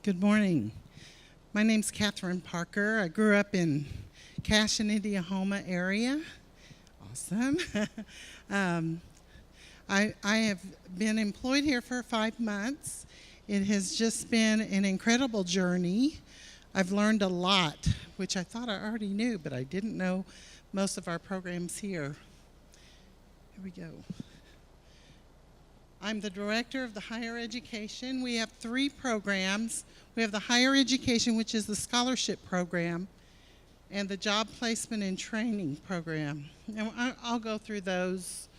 Good morning. My name's Catherine Parker. I grew up in Cashin, Indiana area. Awesome. I have been employed here for 5 months. It has just been an incredible journey. I've learned a lot, which I thought I already knew, but I didn't know most of our programs here. Here we go. I'm the director of the higher education. We have 3 programs. We have the higher education, which is the scholarship program, and the job placement and training program. And I'll go through those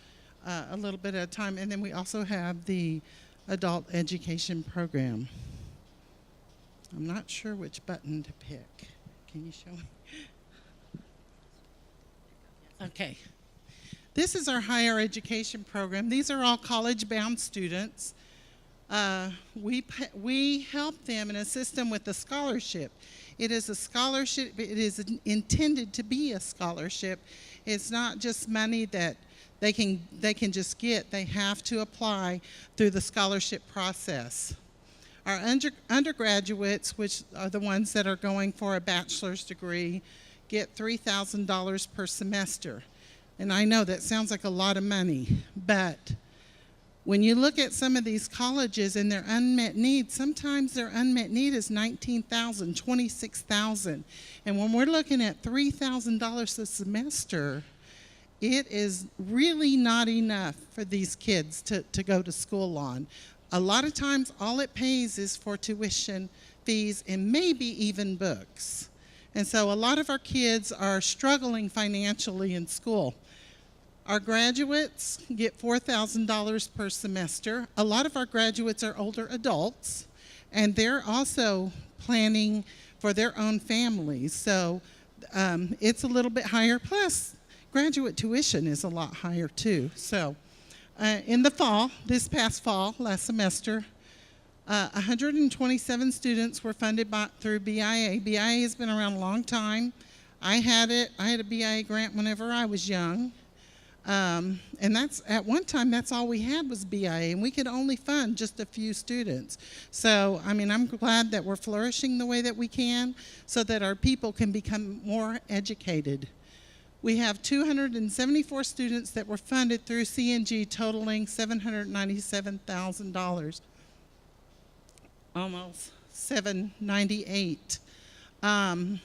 a little bit at a time. And then we also have the adult education program. I'm not sure which button to pick. Can you show me? Okay. This is our higher education program. These are all college-bound students. We help them and assist them with a scholarship. It is a scholarship. It is intended to be a scholarship. It's not just money that they can just get. They have to apply through the scholarship process. Our undergraduates, which are the ones that are going for a bachelor's degree, get $3,000 per semester. And I know that sounds like a lot of money, but when you look at some of these colleges and their unmet needs, sometimes their unmet need is $19,000, $26,000. And when we're looking at $3,000 a semester, it is really not enough for these kids to go to school on. A lot of times, all it pays is for tuition, fees, and maybe even books. And so a lot of our kids are struggling financially in school. Our graduates get $4,000 per semester. A lot of our graduates are older adults, and they're also planning for their own families. So it's a little bit higher. Plus, graduate tuition is a lot higher too. So in the fall, this past fall, last semester, 127 students were funded through BIA. BIA has been around a long time. I had a BIA grant whenever I was young. And that's, at one time, that's all we had was BIA, and we could only fund just a few students. So, I mean, I'm glad that we're flourishing the way that we can so that our people can become more educated. We have 274 students that were funded through CNG, totaling $797,000. Almost $798.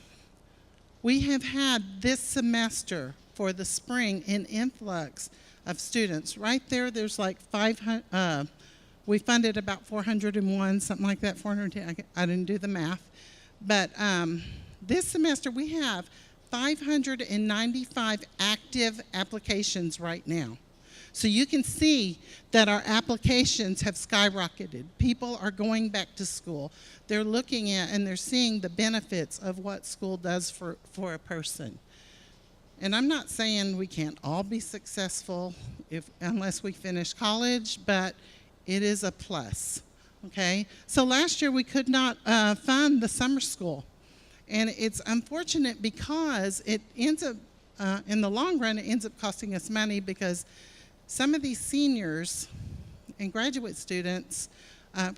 We have had this semester for the spring an influx of students. Right there, there's like 500. We funded about 401, something like that. 410. I didn't do the math, but this semester we have 595 active applications right now. So you can see that our applications have skyrocketed. People are going back to school. They're looking at and they're seeing the benefits of what school does for a person. And I'm not saying we can't all be successful unless we finish college, but it is a plus, okay? So last year we could not fund the summer school. And it's unfortunate because it ends up, in the long run, it ends up costing us money because some of these seniors and graduate students,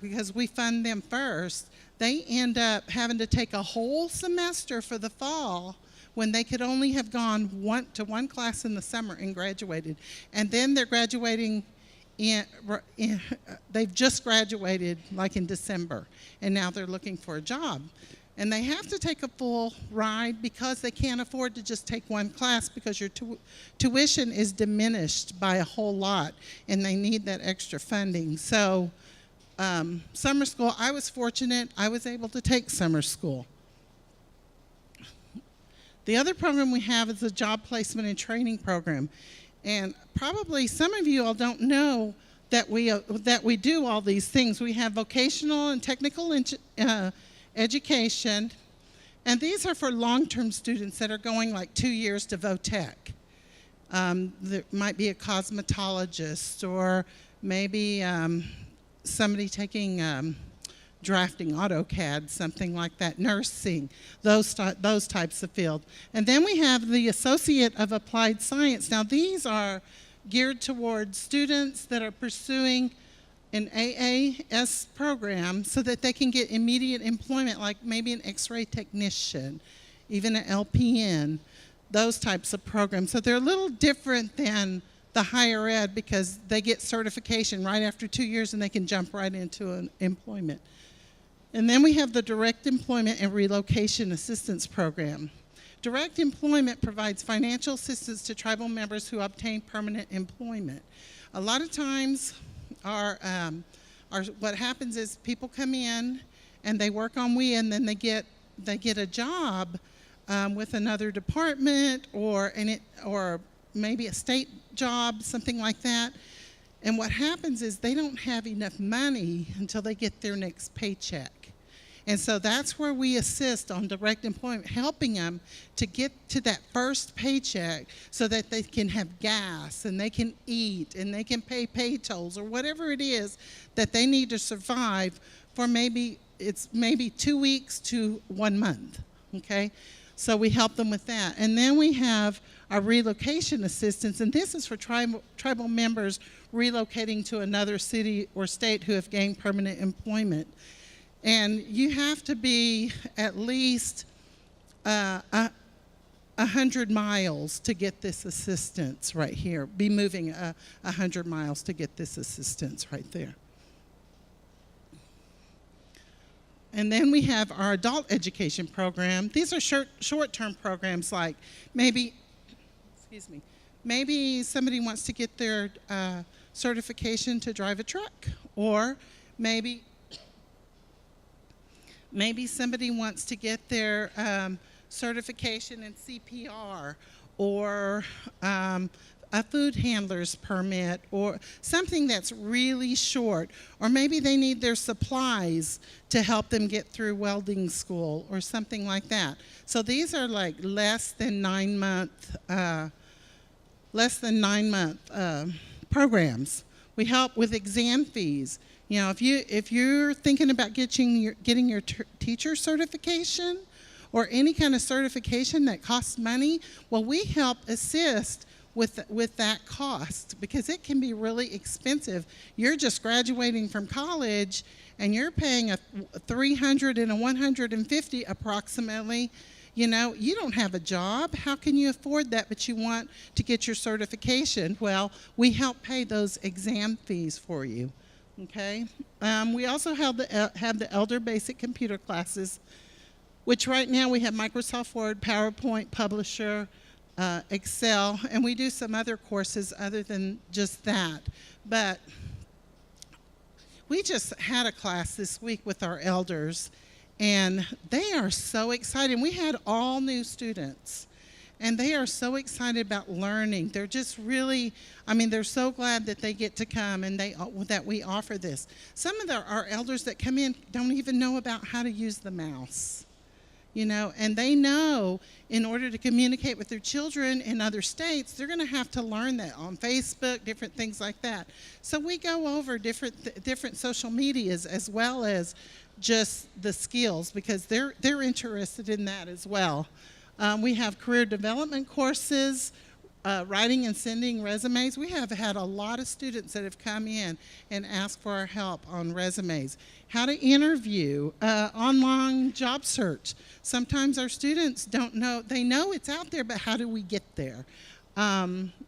because we fund them first, they end up having to take a whole semester for the fall when they could only have gone to one class in the summer and graduated. And then they're graduating, they've just graduated like in December, and now they're looking for a job. And they have to take a full ride because they can't afford to just take one class because your tuition is diminished by a whole lot, and they need that extra funding. So summer school, I was fortunate. I was able to take summer school. The other program we have is the job placement and training program. And probably some of you all don't know that we do all these things. We have vocational and technical education, and these are for long-term students that are going like 2 years to VOTEC. There might be a cosmetologist, or maybe somebody taking drafting AutoCAD, something like that, nursing, those types of field. And then we have the Associate of Applied Science. Now these are geared towards students that are pursuing an AAS program so that they can get immediate employment, like maybe an X-ray technician, even an LPN, those types of programs. So they're a little different than the higher ed because they get certification right after 2 years and they can jump right into an employment. And then we have the Direct Employment and Relocation Assistance Program. Direct employment provides financial assistance to tribal members who obtain permanent employment. A lot of times, what happens is people come in and they work on WIA and then they get a job with another department or maybe a state job, something like that. And what happens is they don't have enough money until they get their next paycheck. And so that's where we assist on direct employment, helping them to get to that first paycheck so that they can have gas and they can eat and they can pay tolls or whatever it is that they need to survive for maybe 2 weeks to 1 month, okay? So we help them with that. And then we have our relocation assistance, and this is for tribal members relocating to another city or state who have gained permanent employment. And you have to be at least 100 miles to get this assistance right here. Be moving 100 miles to get this assistance right there. And then we have our adult education program. These are short-term programs like maybe somebody wants to get their certification to drive a truck, or maybe somebody wants to get their certification in CPR or a food handler's permit or something that's really short. Or maybe they need their supplies to help them get through welding school or something like that. So these are like less than 9 month programs. We help with exam fees. You know, if you're thinking about getting your teacher certification or any kind of certification that costs money, well, we help assist with that cost because it can be really expensive. You're just graduating from college and you're paying a $300 and a $150 approximately. You know, you don't have a job. How can you afford that, but you want to get your certification? Well, we help pay those exam fees for you. Okay. We also have the Elder Basic Computer classes, which right now we have Microsoft Word, PowerPoint, Publisher, Excel, and we do some other courses other than just that. But we just had a class this week with our elders, and they are so excited. We had all new students. And they are so excited about learning. They're just really, they're so glad that they get to come and that we offer this. Some of our elders that come in don't even know about how to use the mouse, you know, and they know in order to communicate with their children in other states, they're going to have to learn that on Facebook, different things like that. So we go over different social medias as well as just the skills because they're interested in that as well. We have career development courses, writing and sending resumes. We have had a lot of students that have come in and asked for our help on resumes. How to interview, online job search. Sometimes our students don't know, they know it's out there, but how do we get there?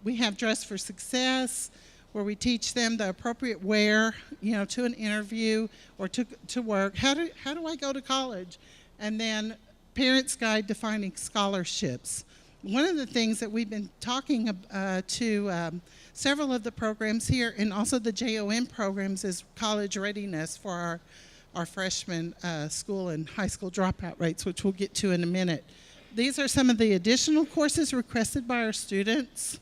We have Dress for Success, where we teach them the appropriate wear, you know, to an interview or to work. How do I go to college? And then Parents' Guide to Finding Scholarships. One of the things that we've been talking to several of the programs here and also the JOM programs is college readiness for our freshman school and high school dropout rates, which we'll get to in a minute. These are some of the additional courses requested by our students.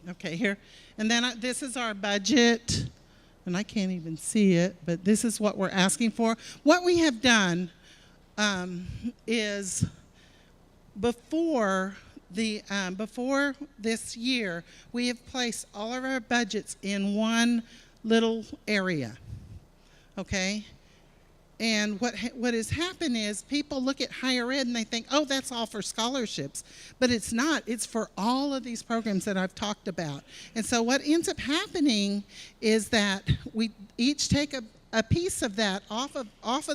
Okay, here. And then this is our budget. And I can't even see it, but this is what we're asking for. What we have done is before this year, we have placed all of our budgets in one little area, okay? And what has happened is people look at higher ed and they think, oh, that's all for scholarships. But it's not. It's for all of these programs that I've talked about. And so what ends up happening is that we each take a piece of that off of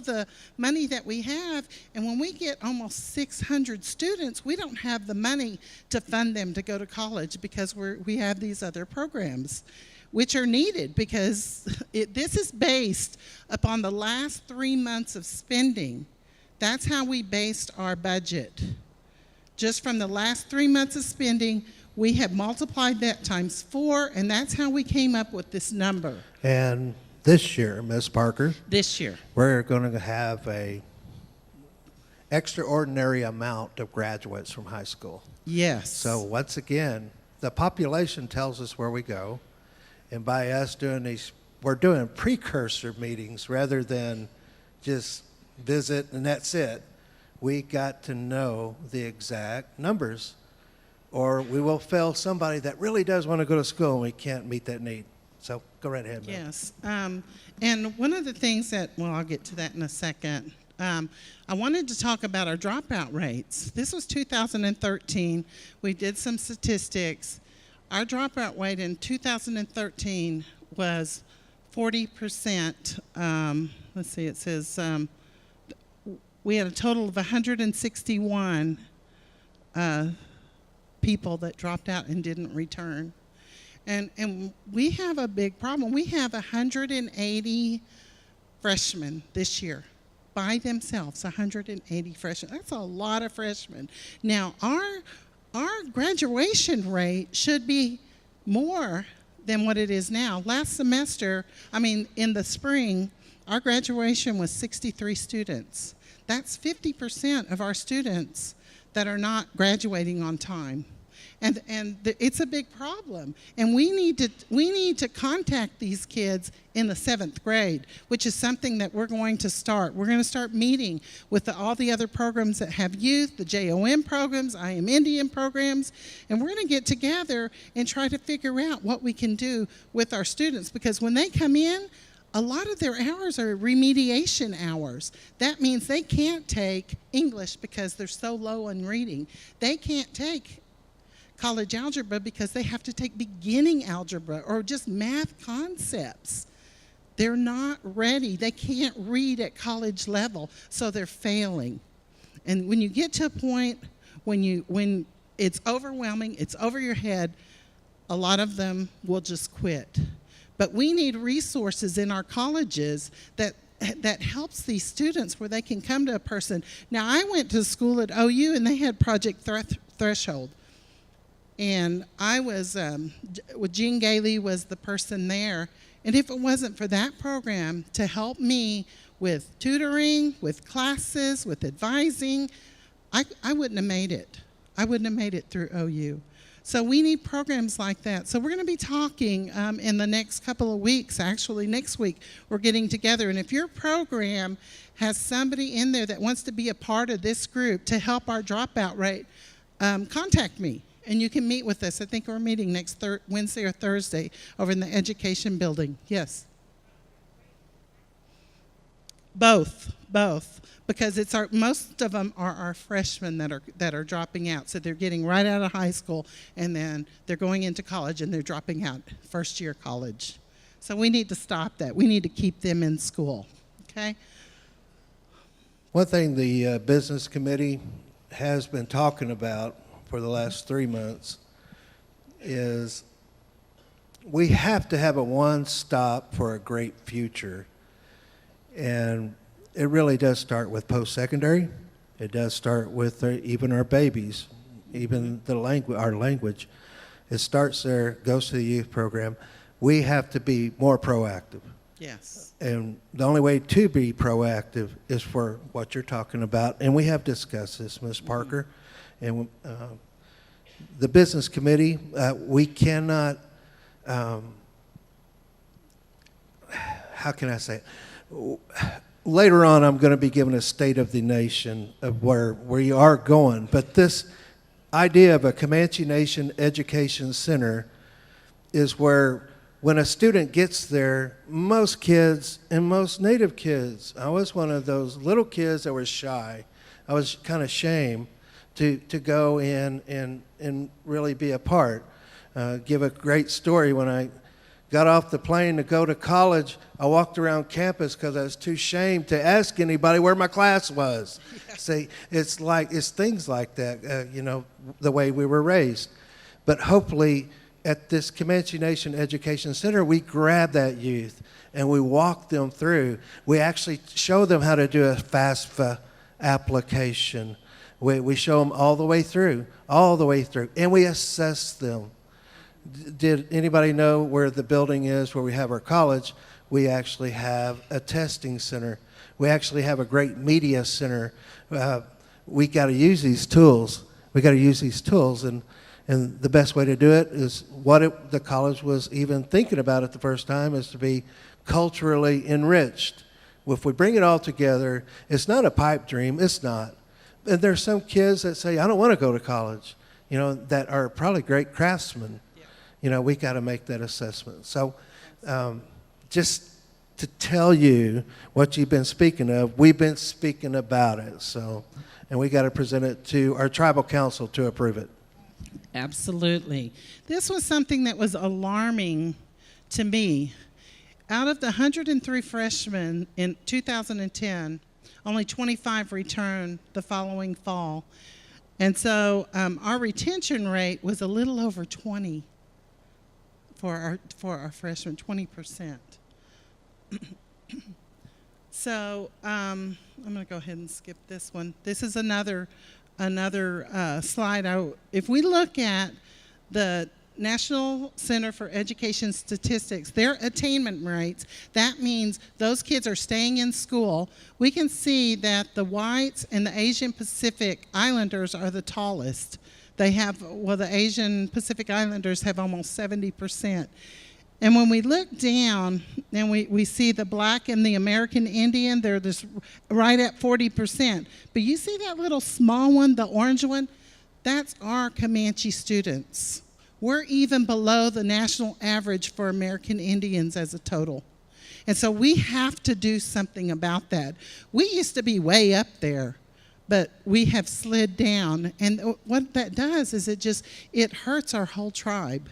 the money that we have. And when we get almost 600 students, we don't have the money to fund them to go to college because we have these other programs, which are needed because this is based upon the last 3 months of spending. That's how we based our budget. Just from the last 3 months of spending, we have multiplied that times 4, and that's how we came up with this number. And this year, Ms. Parker, This year. we're going to have a extraordinary amount of graduates from high school. Yes. So once again, the population tells us where we go. And by us doing these, we're doing precursor meetings rather than just visit and that's it. We got to know the exact numbers, or we will fail somebody that really does want to go to school and we can't meet that need. So go right ahead, ma'am. Yes. And one of the things that, well, I'll get to that in a second. I wanted to talk about our dropout rates. This was 2013. We did some statistics. Our dropout rate in 2013 was 40%. Let's see, it says we had a total of 161 people that dropped out and didn't return. And we have a big problem. We have 180 freshmen this year by themselves, 180 freshmen. That's a lot of freshmen. Now, our graduation rate should be more than what it is now. Last semester, in the spring, our graduation was 63 students. That's 50% of our students that are not graduating on time. And it's a big problem. And we need to contact these kids in the 7th grade, which is something that we're going to start. We're going to start meeting with all the other programs that have youth, the JOM programs, I Am Indian programs, and we're going to get together and try to figure out what we can do with our students, because when they come in, a lot of their hours are remediation hours. That means they can't take English because they're so low in reading. They can't take college algebra because they have to take beginning algebra or just math concepts. They're not ready. They can't read at college level, so they're failing. And when you get to a point when it's overwhelming, it's over your head, a lot of them will just quit. But we need resources in our colleges that helps these students where they can come to a person. Now, I went to school at OU and they had Project Threshold. And I was, Jean Gailey was the person there. And if it wasn't for that program to help me with tutoring, with classes, with advising, I wouldn't have made it. I wouldn't have made it through OU. So we need programs like that. So we're going to be talking in the next couple of weeks. Actually, next week, we're getting together. And if your program has somebody in there that wants to be a part of this group to help our dropout rate, contact me. And you can meet with us. I think we're meeting next Wednesday or Thursday over in the education building. Yes. Both. Because most of them are our freshmen that are dropping out. So they're getting right out of high school and then they're going into college and they're dropping out first year college. So we need to stop that. We need to keep them in school. Okay? One thing the business committee has been talking about for the last 3 months is we have to have a one-stop for a great future. And it really does start with post-secondary. It does start with even our babies, even our language. It starts there, goes to the youth program. We have to be more proactive. Yes. And the only way to be proactive is for what you're talking about. And we have discussed this, Ms. Parker. And the business committee, we cannot, how can I say it? Later on, I'm going to be giving a state of the nation of where we are going. But this idea of a Comanche Nation Education Center is where when a student gets there, most kids and most Native kids, I was one of those little kids that was shy. I was kind of ashamed to go in and really be a part. Give a great story. When I got off the plane to go to college, I walked around campus because I was too ashamed to ask anybody where my class was. Yeah. See, it's things like that, the way we were raised. But hopefully, at this Comanche Nation Education Center, we grab that youth and we walk them through. We actually show them how to do a FAFSA application. We show them all the way through, and we assess them. Did anybody know where the building is where we have our college? We actually have a testing center. We actually have a great media center. We got to use these tools. And the best way to do it is the college was even thinking about it the first time, is to be culturally enriched. If we bring it all together, it's not a pipe dream. It's not. And there's some kids that say, I don't want to go to college, that are probably great craftsmen. Yeah. We got to make that assessment. So just to tell you what you've been speaking of, we've been speaking about it. So, and we got to present it to our tribal council to approve it. Absolutely. This was something that was alarming to me. Out of the 103 freshmen in 2010, only 25 returned the following fall. And so our retention rate was a little over 20 for our freshmen, 20%. So I'm going to go ahead and skip this one. This is another slide. If we look at the National Center for Education Statistics, their attainment rates, that means those kids are staying in school. We can see that the whites and the Asian Pacific Islanders are the tallest. The Asian Pacific Islanders have almost 70%. And when we look down and we see the black and the American Indian, they're just right at 40%. But you see that little small one, the orange one? That's our Comanche students. We're even below the national average for American Indians as a total. And so we have to do something about that. We used to be way up there, but we have slid down. And what that does is it hurts our whole tribe,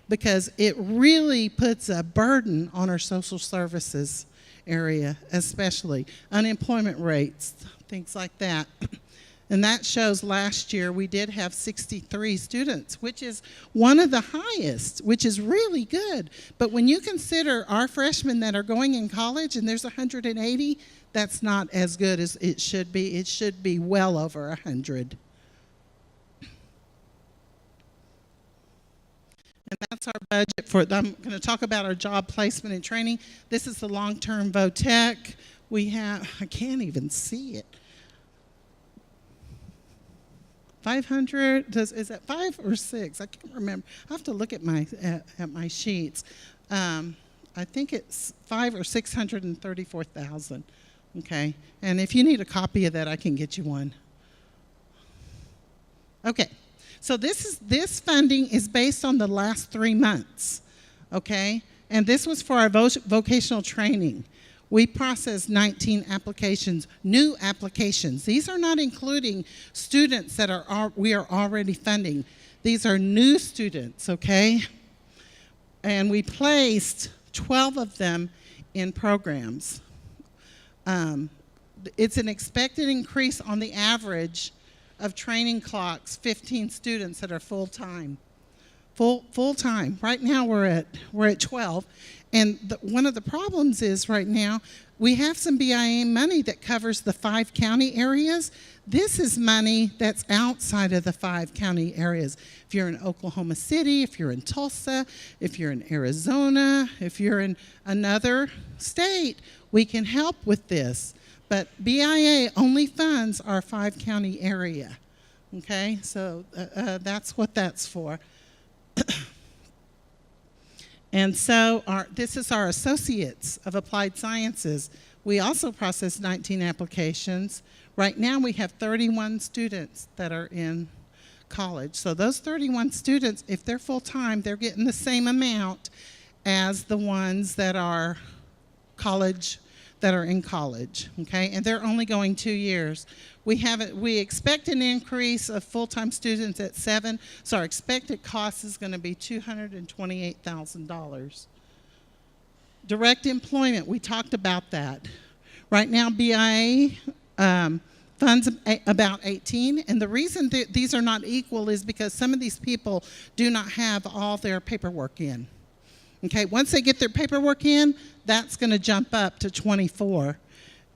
because it really puts a burden on our social services area, especially unemployment rates, things like that. And that shows last year we did have 63 students, which is one of the highest, which is really good. But when you consider our freshmen that are going in college and there's 180, that's not as good as it should be. It should be well over 100. And that's our budget I'm going to talk about our job placement and training. This is the long-term VOTEC. I can't even see it. 500, is that 5 or 6? I can't remember. I have to look at my sheets. I think it's 5 or 634,000. Okay, and if you need a copy of that, I can get you one. Okay. So this funding is based on the last 3 months, okay? And this was for our vocational training. We processed 19 applications, new applications. These are not including students that we are already funding. These are new students, okay? And we placed 12 of them in programs. It's an expected increase on the average of training clocks, 15 students that are full-time. Full-time. Right now we're at 12. And one of the problems is right now we have some BIA money that covers the 5 county areas. This is money that's outside of the 5 county areas. If you're in Oklahoma City, if you're in Tulsa, if you're in Arizona, if you're in another state, we can help with this. But BIA only funds our 5 county area, okay? So that's what that's for. And so this is our Associates of Applied Sciences. We also process 19 applications. Right now we have 31 students that are in college. So those 31 students, if they're full-time, they're getting the same amount as the ones that are in college, okay? And they're only going 2 years. We expect an increase of full-time students at 7, so our expected cost is going to be $228,000. Direct employment, we talked about that. Right now, BIA funds about 18, and the reason these are not equal is because some of these people do not have all their paperwork in. Okay, once they get their paperwork in, that's going to jump up to 24.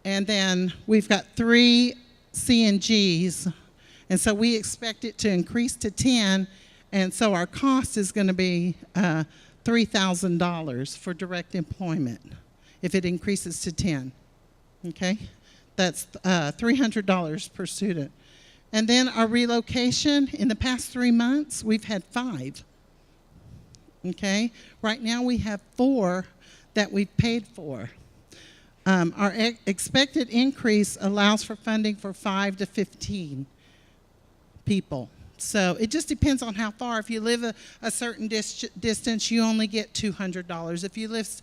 And then we've got 3 CNGs, and so we expect it to increase to 10, and so our cost is going to be $3,000 for direct employment if it increases to 10. Okay, that's $300 per student. And then our relocation, in the past 3 months, we've had 5. Okay, right now we have 4 that we've paid for. Our expected increase allows for funding for 5 to 15 people. So it just depends on how far. If you live a certain distance, you only get $200.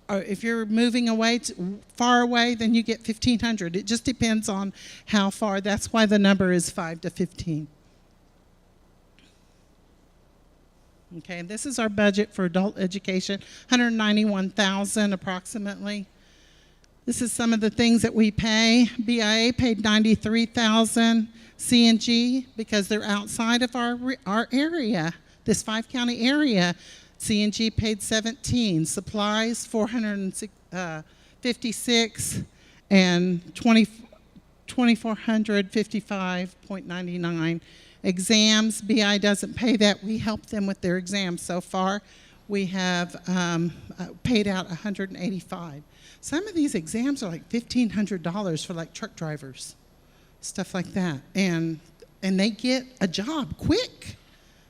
If you're moving away far away, then you get $1,500. It just depends on how far. That's why the number is 5 to 15. Okay, and this is our budget for adult education, $191,000 approximately. This is some of the things that we pay. BIA paid $93,000. CNG, because they're outside of our area, this 5-county area, CNG paid $17,000. Supplies, $456,000, and $2,455.99. Exams, BI doesn't pay that. We help them with their exams. So far, we have paid out $185,000. Some of these exams are like $1,500 for like truck drivers, stuff like that. And they get a job quick,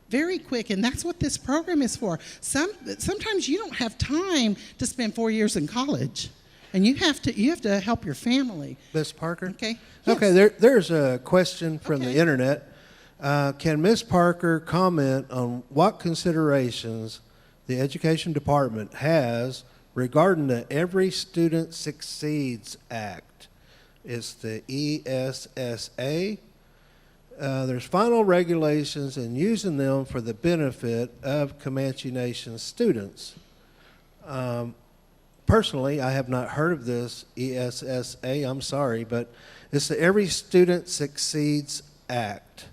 very quick, and that's what this program is for. Sometimes you don't have time to spend 4 years in college, and you have to help your family. Ms. Parker? Okay. Okay, Yes. there's a question from the Okay. internet. Can Ms. Parker comment on what considerations the Education Department has regarding the Every Student Succeeds Act? It's the ESSA. There's final regulations and using them for the benefit of Comanche Nation students. Personally, I have not heard of this ESSA, I'm sorry, but it's the Every Student Succeeds Act.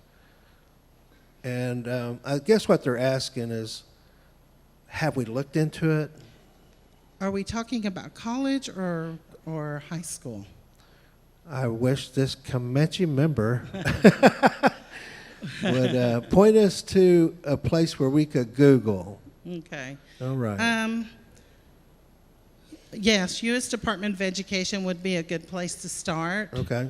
And I guess what they're asking is, have we looked into it? Are we talking about college or high school? I wish this Comanche member would point us to a place where we could Google. Okay. All right. Yes, U.S. Department of Education would be a good place to start. Okay.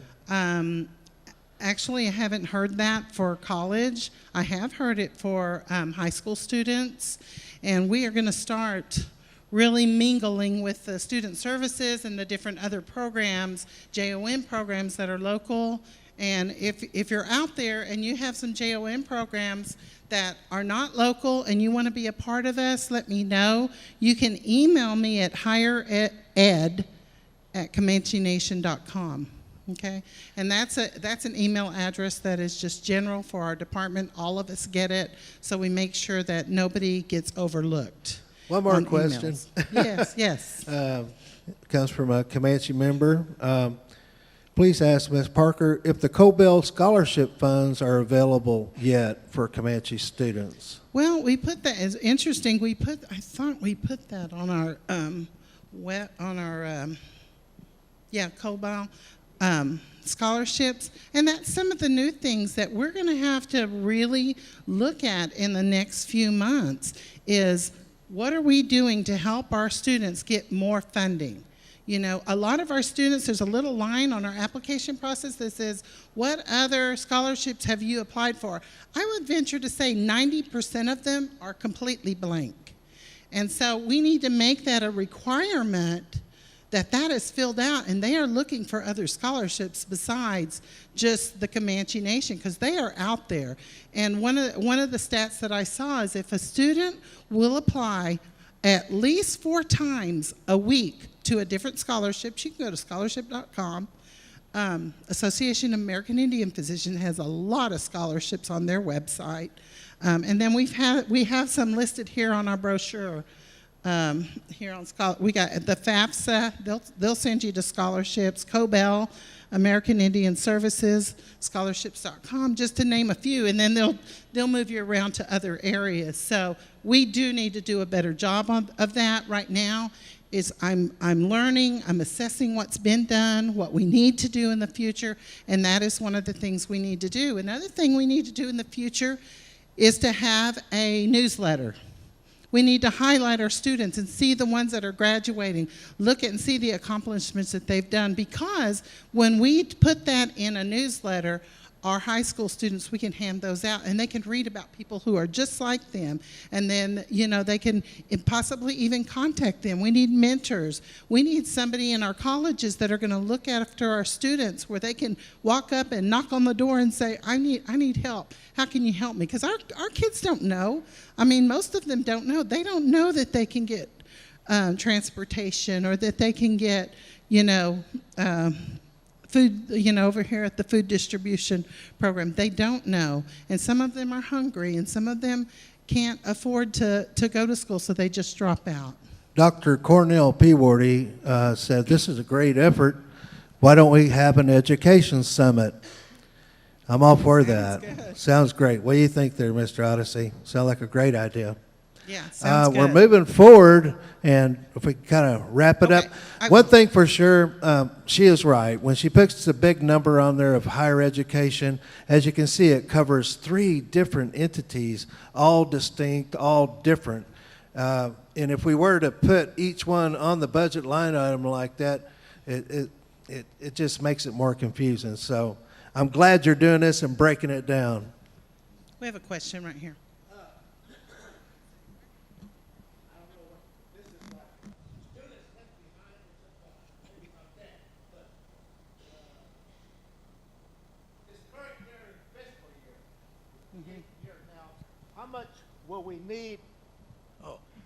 Actually, I haven't heard that for college. I have heard it for high school students, and we are going to start really mingling with the student services and the different other programs, JOM programs that are local. And if you're out there and you have some JOM programs that are not local and you want to be a part of us, let me know. You can email me at highered@comanchenation.com. Okay, and that's an email address that is just general for our department. All of us get it, so we make sure that nobody gets overlooked. One more question. Yes, yes. Comes from a Comanche member. Please ask Ms. Parker if the Cobell scholarship funds are available yet for Comanche students. Well, we put that as interesting. I thought we put that on our Cobell scholarships, and that's some of the new things that we're going to have to really look at in the next few months. Is what are we doing to help our students get more funding? You know, a lot of our students, there's a little line on our application process that says, what other scholarships have you applied for? I would venture to say 90% of them are completely blank. And so we need to make that a requirement that is filled out, and they are looking for other scholarships besides just the Comanche Nation, because they are out there. And one of the stats that I saw is if a student will apply at least 4 times a week to a different scholarship. You can go to scholarship.com. Association of American Indian Physicians has a lot of scholarships on their website. And then we have some listed here on our brochure. Here on we got the FAFSA, they'll send you to scholarships, COBEL, American Indian Services, scholarships.com, just to name a few, and then they'll move you around to other areas. So we do need to do a better job of that right now. I'm learning, I'm assessing what's been done, what we need to do in the future, and that is one of the things we need to do. Another thing we need to do in the future is to have a newsletter. We need to highlight our students and see the ones that are graduating, look at and see the accomplishments that they've done, because when we put that in a newsletter, our high school students, we can hand those out and they can read about people who are just like them, and then they can possibly even contact them. We need mentors. We need somebody in our colleges that are going to look after our students, where they can walk up and knock on the door and say, I need help. How can you help me? Because our kids don't know. I mean, most of them don't know. They don't know that they can get transportation, or that they can get food, over here at the food distribution program. They don't know. And some of them are hungry, and some of them can't afford to go to school, so they just drop out. Dr. Cornell Peabody said, this is a great effort. Why don't we have an education summit? I'm all for that. Good. Sounds great. What do you think there, Mr. Odyssey? Sound like a great idea. Yeah, sounds good. We're moving forward, and if we kind of wrap it up. One thing for sure, she is right. When she puts a big number on there of higher education, as you can see, it covers 3 different entities, all distinct, all different. And if we were to put each one on the budget line item like that, it just makes it more confusing. So I'm glad you're doing this and breaking it down. We have a question right here.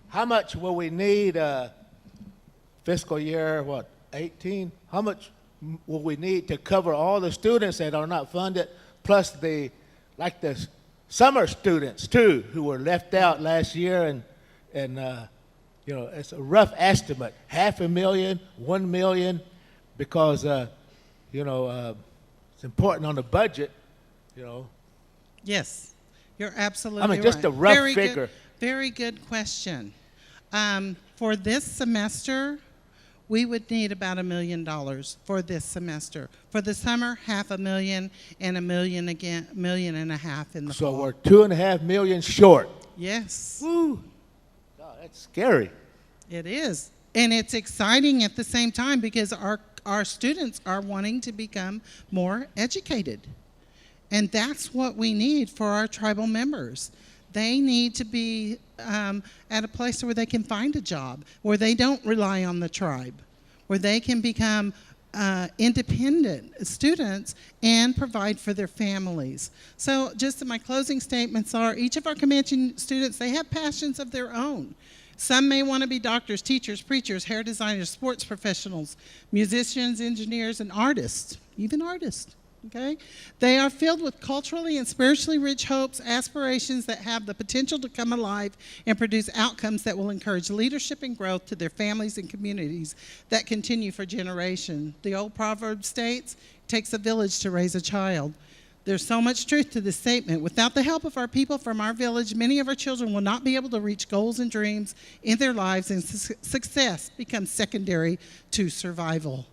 How much will we need fiscal year 18? How much will we need to cover all the students that are not funded, plus the summer students too, who were left out last year? And it's a rough estimate, $500,000, $1 million, because it's important on the budget. Yes, you're absolutely right. Just a rough Very figure. Very good question. For this semester, we would need about $1 million for this semester. For the summer, $500,000, and $1.5 million in the fall. So we're $2.5 million short. Yes. Woo. God, that's scary. It is. And it's exciting at the same time, because our students are wanting to become more educated. And that's what we need for our tribal members. They need to be at a place where they can find a job, where they don't rely on the tribe, where they can become independent students and provide for their families. So just my closing statements are, each of our Comanche students, they have passions of their own. Some may want to be doctors, teachers, preachers, hair designers, sports professionals, musicians, engineers, and artists, even artists. Okay? They are filled with culturally and spiritually rich hopes, aspirations that have the potential to come alive and produce outcomes that will encourage leadership and growth to their families and communities that continue for generations. The old proverb states, it takes a village to raise a child. There's so much truth to this statement. Without the help of our people from our village, many of our children will not be able to reach goals and dreams in their lives, and success becomes secondary to survival.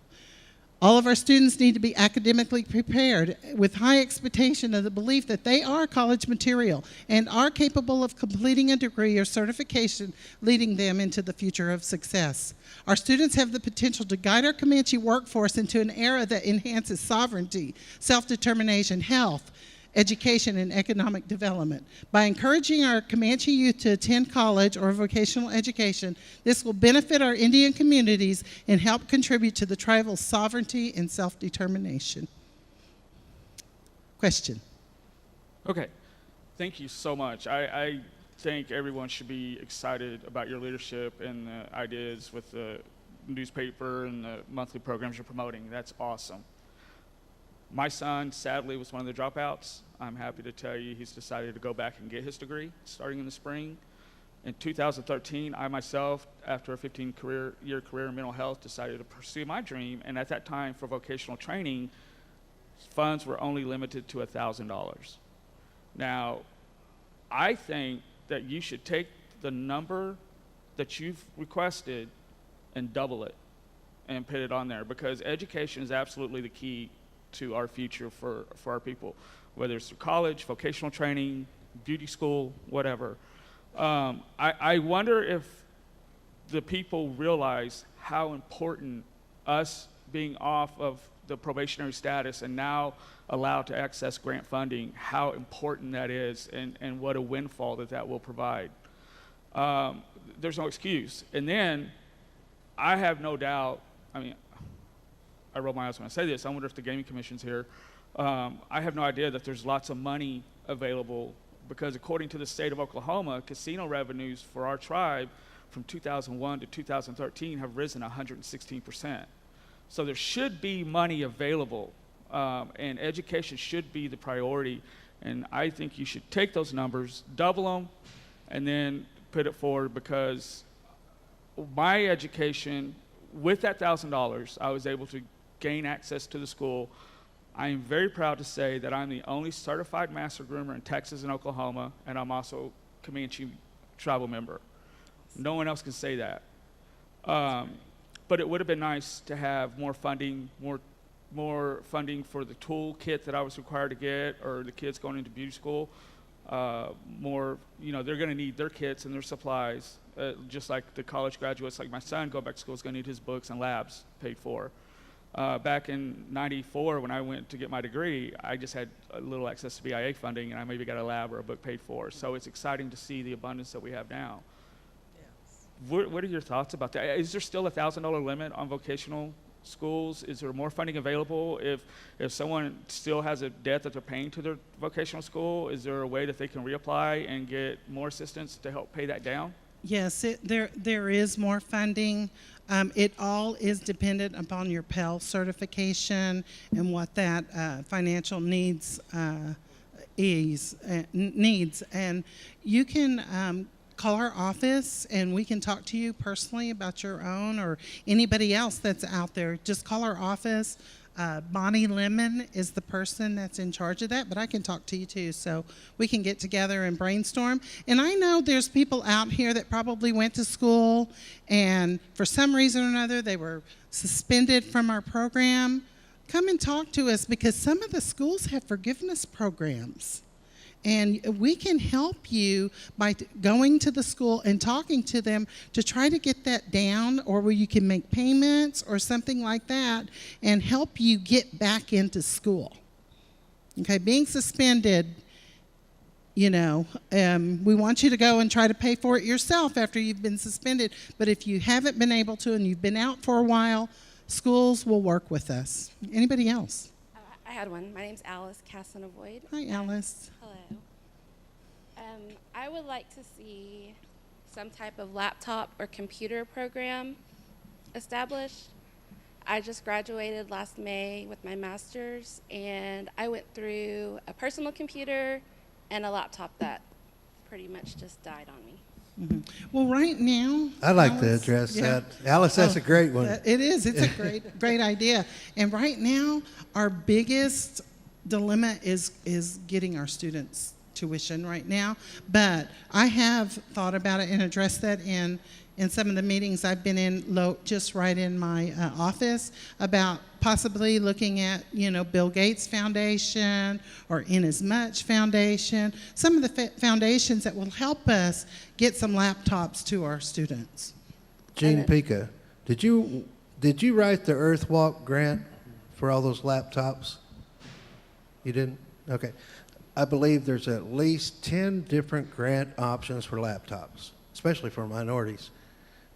All of our students need to be academically prepared with high expectation of the belief that they are college material and are capable of completing a degree or certification, leading them into the future of success. Our students have the potential to guide our Comanche workforce into an era that enhances sovereignty, self-determination, health, education, and economic development. By encouraging our Comanche youth to attend college or vocational education, this will benefit our Indian communities and help contribute to the tribal sovereignty and self-determination. Question? Okay, thank you so much. I think everyone should be excited about your leadership and the ideas with the newspaper and the monthly programs you're promoting. That's awesome. My son, sadly, was one of the dropouts. I'm happy to tell you he's decided to go back and get his degree starting in the spring. In 2013, I myself, after a 15-year career in mental health, decided to pursue my dream. And at that time, for vocational training, funds were only limited to $1,000. Now, I think that you should take the number that you've requested and double it and put it on there, because education is absolutely the key to our future for our people, whether it's through college, vocational training, beauty school, whatever. I wonder if the people realize how important us being off of the probationary status and now allowed to access grant funding, how important that is, and what a windfall that will provide. There's no excuse. And then I have no doubt, I mean, I roll my eyes when I say this, I wonder if the Gaming Commission's here. I have no idea that there's lots of money available, because according to the state of Oklahoma, casino revenues for our tribe from 2001 to 2013 have risen 116%. So there should be money available, and education should be the priority. And I think you should take those numbers, double them, and then put it forward, because my education, with that $1,000, I was able to gain access to the school. I am very proud to say that I'm the only certified master groomer in Texas and Oklahoma, and I'm also Comanche tribal member. No one else can say that. But it would have been nice to have more funding, more funding for the tool kit that I was required to get, or the kids going into beauty school. More, they're going to need their kits and their supplies, just like the college graduates, like my son going back to school is going to need his books and labs paid for. Back in '94, when I went to get my degree, I just had a little access to BIA funding, and I maybe got a lab or a book paid for. So it's exciting to see the abundance that we have now. Yes. What are your thoughts about that? Is there still a $1,000 limit on vocational schools? Is there more funding available? If someone still has a debt that they're paying to their vocational school, is there a way that they can reapply and get more assistance to help pay that down? Yes, there is more funding. It all is dependent upon your Pell certification and what that financial needs. And you can call our office, and we can talk to you personally about your own, or anybody else that's out there. Just call our office. Bonnie Lemon is the person that's in charge of that, but I can talk to you too, so we can get together and brainstorm. And I know there's people out here that probably went to school, and for some reason or another they were suspended from our program. Come and talk to us, because some of the schools have forgiveness programs. And we can help you by going to the school and talking to them to try to get that down, or where you can make payments or something like that, and help you get back into school. Okay, being suspended, we want you to go and try to pay for it yourself after you've been suspended. But if you haven't been able to and you've been out for a while, schools will work with us. Anybody else? I had one. My name's Alice Casanavoid. Hi, Alice. Hello. I would like to see some type of laptop or computer program established. I just graduated last May with my master's, and I went through a personal computer and a laptop that pretty much just died on me. Mm-hmm. Well, right now, I'd like to Alice, address yeah. that. Alice, that's a great one. It is. It's a great idea. And right now, our biggest dilemma is getting our students tuition right now. But I have thought about it and addressed that in some of the meetings I've been in, just right in my office, about possibly looking at, Bill Gates Foundation or Inasmuch Foundation, some of the foundations that will help us get some laptops to our students. Gene Pica, did you write the Earthwalk grant for all those laptops? You didn't? Okay. I believe there's at least 10 different grant options for laptops, especially for minorities.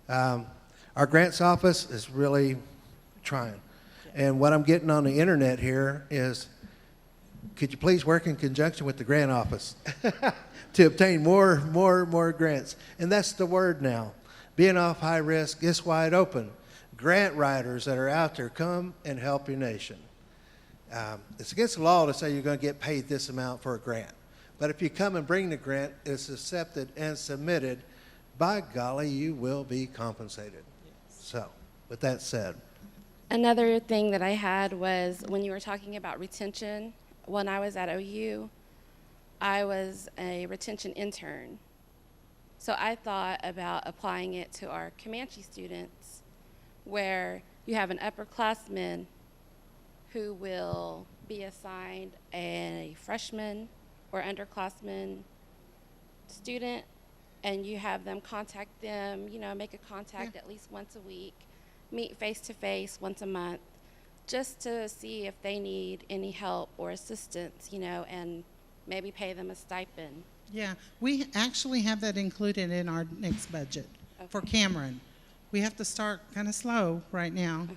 Our grants office is really trying. And what I'm getting on the internet here is could you please work in conjunction with the grant office to obtain more grants? And that's the word now. Being off high risk, it's wide open. Grant writers that are out there, come and help your nation. It's against the law to say you're going to get paid this amount for a grant. But if you come and bring the grant, it's accepted and submitted, by golly, you will be compensated. So, with that said. Another thing that I had was when you were talking about retention, when I was at OU, I was a retention intern. So I thought about applying it to our Comanche students, where you have an upperclassman who will be assigned a freshman or underclassman student, and you have them contact them, make a contact at least once a week, meet face-to-face once a month, just to see if they need any help or assistance, and maybe pay them a stipend. Yeah, we actually have that included in our next budget for Cameron. We have to start kind of slow right now,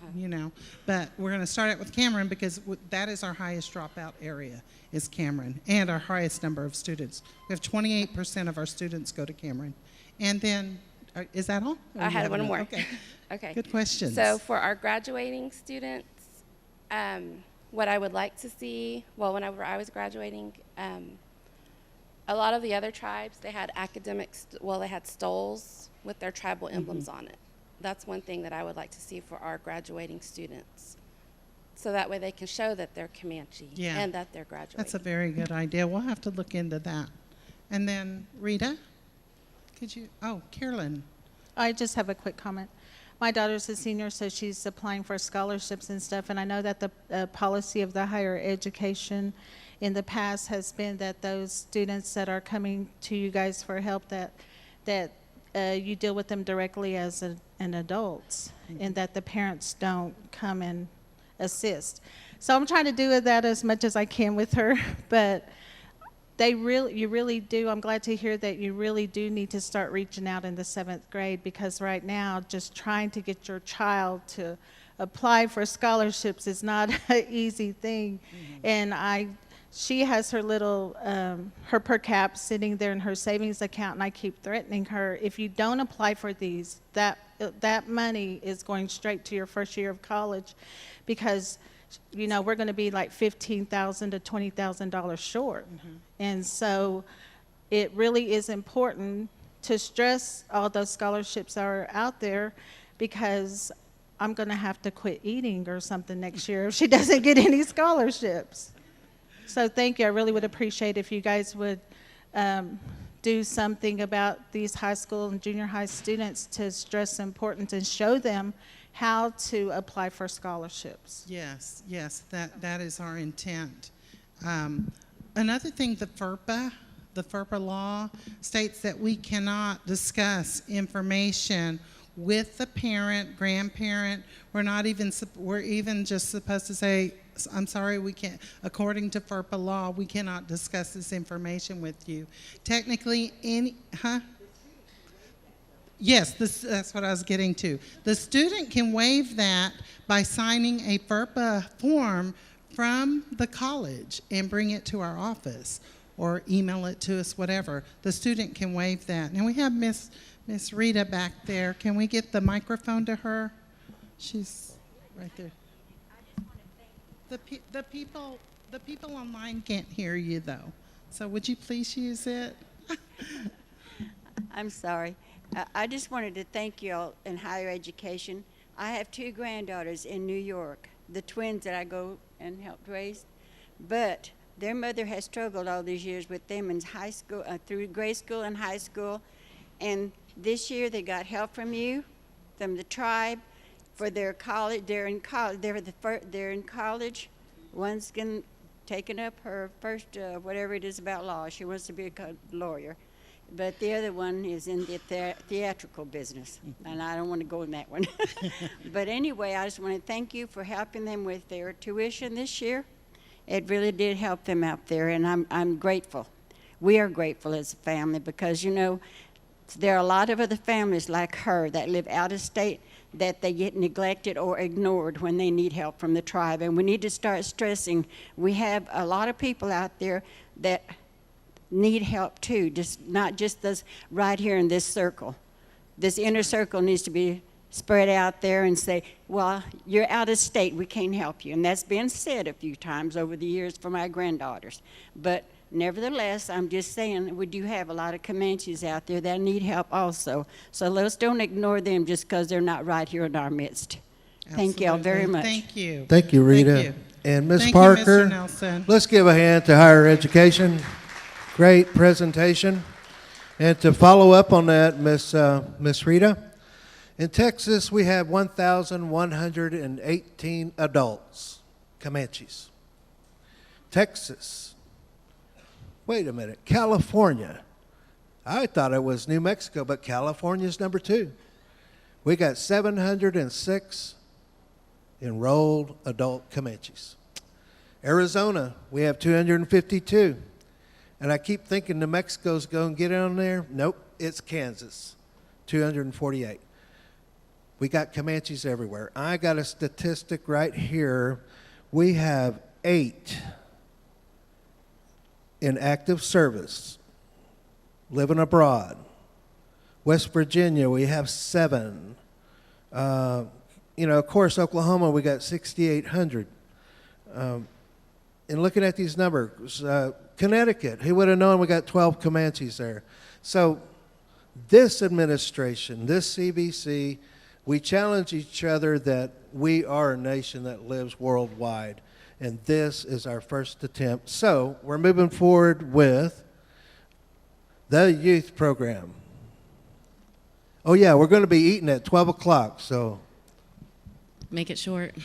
but we're going to start it with Cameron because that is our highest dropout area, is Cameron, and our highest number of students. We have 28% of our students go to Cameron. And then, is that all? Or I you had have one another? more. Okay. Okay. Good questions. So for our graduating students, what I would like to see, whenever I was graduating, a lot of the other tribes, they had they had stoles with their tribal emblems on it. That's one thing that I would like to see for our graduating students. So that way they can show that they're Comanche and that they're graduating. That's a very good idea. We'll have to look into that. And then, Rita, Carolyn. I just have a quick comment. My daughter's a senior, so she's applying for scholarships and stuff, and I know that the policy of the higher education in the past has been that those students that are coming to you guys for help, that you deal with them directly as an adults, and that the parents don't come and assist. So I'm trying to do that as much as I can with her, but you really do. I'm glad to hear that you really do need to start reaching out in the 7th grade, because right now just trying to get your child to apply for scholarships is not an easy thing. And she has her little, her per cap sitting there in her savings account, and I keep threatening her, if you don't apply for these, that money is going straight to your first year of college, because we're going to be like $15,000 to $20,000 short. And so it really is important to stress all those scholarships that are out there, because I'm going to have to quit eating or something next year if she doesn't get any scholarships. So thank you. I really would appreciate if you guys would do something about these high school and junior high students to stress the importance and show them how to apply for scholarships. Yes, that is our intent. Another thing, the FERPA law states that we cannot discuss information with the parent, grandparent. We're even just supposed to say, I'm sorry, we can't, according to FERPA law, we cannot discuss this information with you. Technically, Yes, that's what I was getting to. The student can waive that by signing a FERPA form from the college and bring it to our office or email it to us, whatever. The student can waive that. And we have Miss Rita back there. Can we get the microphone to her? She's right there. The people online can't hear you though. So would you please use it? I'm sorry. I just wanted to thank you all in higher education. I have 2 granddaughters in New York, the twins that I go and helped raise, but their mother has struggled all these years with them in high school, through grade school and high school, and this year they got help from you, from the tribe, for their college. They're in college. One's taken up her first whatever it is about law. She wants to be a lawyer. But the other one is in the theatrical business, and I don't want to go in that one. But anyway, I just want to thank you for helping them with their tuition this year. It really did help them out there, and I'm grateful. We are grateful as a family, because, there are a lot of other families like her that live out of state that they get neglected or ignored when they need help from the tribe. And we need to start stressing, we have a lot of people out there that need help too, just not just those right here in this circle. This inner circle needs to be spread out there and say, well, you're out of state, we can't help you. And that's been said a few times over the years for my granddaughters. But nevertheless, I'm just saying, we do have a lot of Comanches out there that need help also. So let's don't ignore them just because they're not right here in our midst. Thank y'all very Absolutely. much. Thank you. Thank you, Rita. Thank you. And Ms. Thank you, Parker, Mr. Nelson. let's give a hand to higher education. Great presentation. And to follow up on that, Miss Rita, in Texas, we have 1,118 adults, Comanches. Texas. Wait a minute, California. I thought it was New Mexico, but California's number 2. We got 706 enrolled adult Comanches. Arizona, we have 252. And I keep thinking New Mexico's going to get on there. Nope, it's Kansas, 248. We got Comanches everywhere. I got a statistic right here. We have 8 in active service, living abroad. West Virginia, we have 7. Of course, Oklahoma, we got 6,800. And looking at these numbers, Connecticut, who would have known we got 12 Comanches there? So this administration, this CBC, we challenge each other that we are a nation that lives worldwide. And this is our first attempt. So we're moving forward with the youth program. Oh, yeah, we're going to be eating at 12 o'clock, so. Make it short.